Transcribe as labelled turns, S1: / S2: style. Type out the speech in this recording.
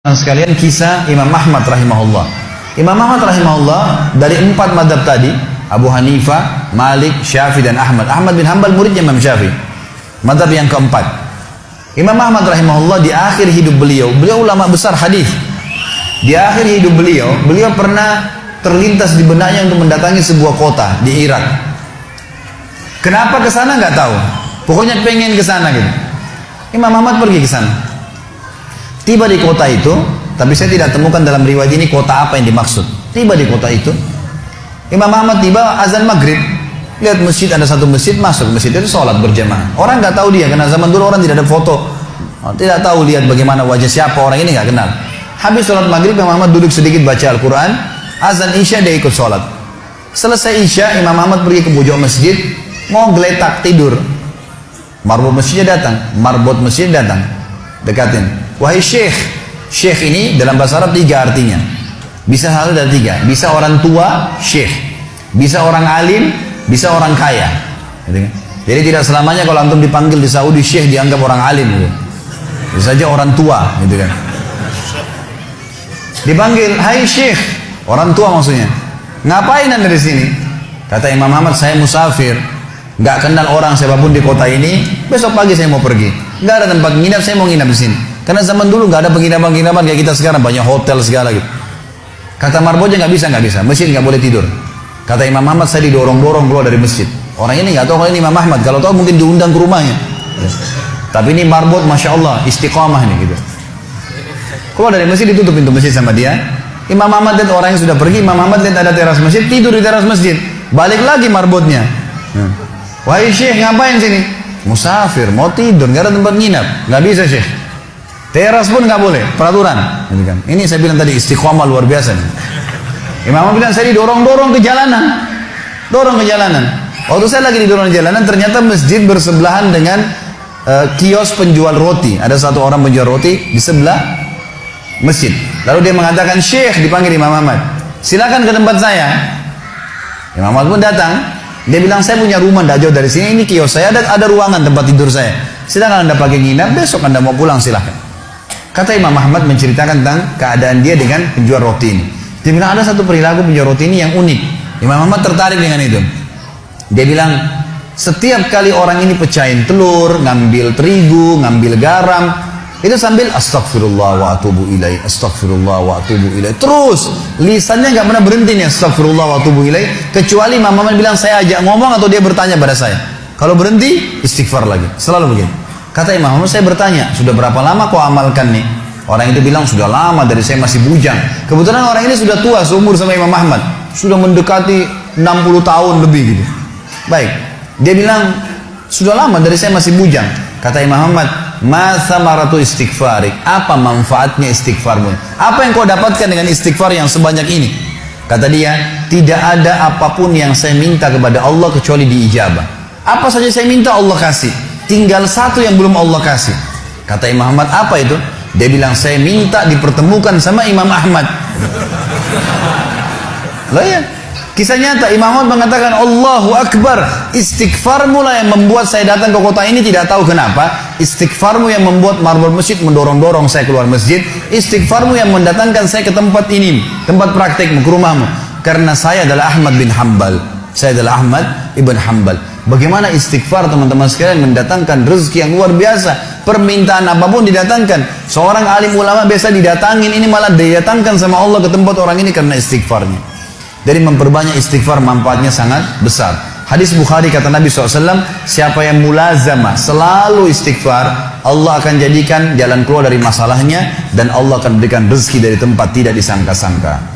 S1: Sekalian kisah Imam Ahmad rahimahullah. Imam Ahmad rahimahullah dari 4 madhab tadi, Abu Hanifah, Malik, Syafi'i dan Ahmad. Ahmad bin Hanbal muridnya Imam Syafi'i. Madhab yang keempat. Imam Ahmad rahimahullah di akhir hidup beliau ulama besar hadis. Di akhir hidup beliau pernah terlintas di benaknya untuk mendatangi sebuah kota di Irak. Kenapa ke sana nggak tahu. Pokoknya pengen ke sana gitu. Imam Ahmad pergi ke sana. Tiba di kota itu, tapi saya tidak temukan dalam riwayat ini kota apa yang dimaksud. Tiba di kota itu, Imam Ahmad tiba azan maghrib, lihat masjid, ada satu masjid, masuk masjid itu sholat berjamaah. Orang nggak tahu dia, karena zaman dulu orang tidak ada foto, tidak tahu lihat bagaimana wajah siapa orang ini, nggak kenal. Habis sholat maghrib, Imam Ahmad duduk sedikit baca Al-Quran, azan isya dia ikut sholat. Selesai isya, Imam Ahmad pergi ke pojok masjid, mau geletak tidur. Marbot masjidnya datang, dekatin. Wahai syekh, syekh ini dalam bahasa Arab 3 artinya. Bisa hal dari 3. Bisa orang tua, syekh. Bisa orang alim, bisa orang kaya. Gitu kan? Jadi tidak selamanya kalau antum dipanggil di Saudi syekh dianggap orang alim. Gitu. Bisa saja orang tua, gitu kan. Dipanggil, hai syekh, orang tua maksudnya. Ngapain anda di sini? Kata Imam Ahmad, saya musafir. Nggak kenal orang siapapun di kota ini. Besok pagi saya mau pergi. Nggak ada tempat nginap, saya mau nginap di sini. Karena zaman dulu nggak ada penginapan-penginapan kayak kita sekarang, banyak hotel segala gitu. Kata marbotnya nggak bisa, masjid nggak boleh tidur. Kata Imam Ahmad, saya didorong-dorong keluar dari masjid. Orang ini nggak tahu kalau ini Imam Ahmad, kalau tahu mungkin diundang ke rumahnya. Tapi ini marbot, masya Allah, istiqamah nih gitu. Keluar dari masjid, ditutup pintu masjid sama dia. Imam Ahmad lihat orang yang sudah pergi, Imam Ahmad lihat ada teras masjid, tidur di teras masjid. Balik lagi marbotnya. Wahai syekh, ngapain sini? Musafir, mau tidur, nggak ada tempat nginap. Nggak bisa syekh. Teras pun nggak boleh, peraturan. Ini saya bilang tadi istiqomah luar biasa nih. Imam Ahmad bilang saya didorong-dorong ke jalanan, Waktu saya lagi didorong ke jalanan, ternyata masjid bersebelahan dengan kios penjual roti. Ada satu orang penjual roti di sebelah masjid. Lalu dia mengatakan, Syekh, dipanggil Imam Ahmad, silakan ke tempat saya. Imam Ahmad pun datang. Dia bilang, saya punya rumah tidak jauh dari sini. Ini kios saya, ada ruangan tempat tidur saya. Silakan anda pakai nginap. Besok anda mau pulang silakan. Kata Imam Ahmad menceritakan tentang keadaan dia dengan penjual roti ini. Dia bilang ada satu perilaku penjual roti ini yang unik. Imam Ahmad tertarik dengan itu. Dia bilang setiap kali orang ini pecahin telur, ngambil terigu, ngambil garam, itu sambil astagfirullah wa atubu ilaih, astagfirullah wa atubu ilaih. Terus lisannya nggak pernah berhenti nih astagfirullah wa atubu ilaih. Kecuali Imam Ahmad bilang saya ajak ngomong atau dia bertanya pada saya. Kalau berhenti istighfar lagi. Selalu begitu. Kata Imam Ahmad, saya bertanya, sudah berapa lama kau amalkan nih? Orang itu bilang, sudah lama, dari saya masih bujang. Kebetulan orang ini sudah tua, seumur sama Imam Ahmad. Sudah mendekati 60 tahun lebih gitu. Baik, dia bilang, sudah lama, dari saya masih bujang. Kata Imam Ahmad, ma thamaratu istighfarik? Apa manfaatnya istighfarmu? Apa yang kau dapatkan dengan istighfar yang sebanyak ini? Kata dia, tidak ada apapun yang saya minta kepada Allah kecuali diijabah. Apa saja saya minta Allah kasih. Tinggal satu yang belum Allah kasih. Kata Imam Ahmad, apa itu? Dia bilang, saya minta dipertemukan sama Imam Ahmad. Loh ya, kisah nyata. Imam Ahmad mengatakan, Allahu Akbar, istighfarmu lah yang membuat saya datang ke kota ini, tidak tahu kenapa. Istighfarmu yang membuat marbot masjid mendorong-dorong saya keluar masjid. Istighfarmu yang mendatangkan saya ke tempat ini, tempat praktekmu, ke rumahmu. Karena saya adalah Ahmad bin Hanbal. Saya adalah Ahmad ibn Hanbal. Bagaimana istighfar teman-teman sekalian mendatangkan rezeki yang luar biasa. Permintaan apapun didatangkan. Seorang alim ulama biasa didatangin, ini malah didatangkan sama Allah ke tempat orang ini karena istighfarnya. Dari memperbanyak istighfar manfaatnya sangat besar. Hadis Bukhari kata Nabi SAW, siapa yang mulazamah selalu istighfar, Allah akan jadikan jalan keluar dari masalahnya dan Allah akan berikan rezeki dari tempat tidak disangka-sangka.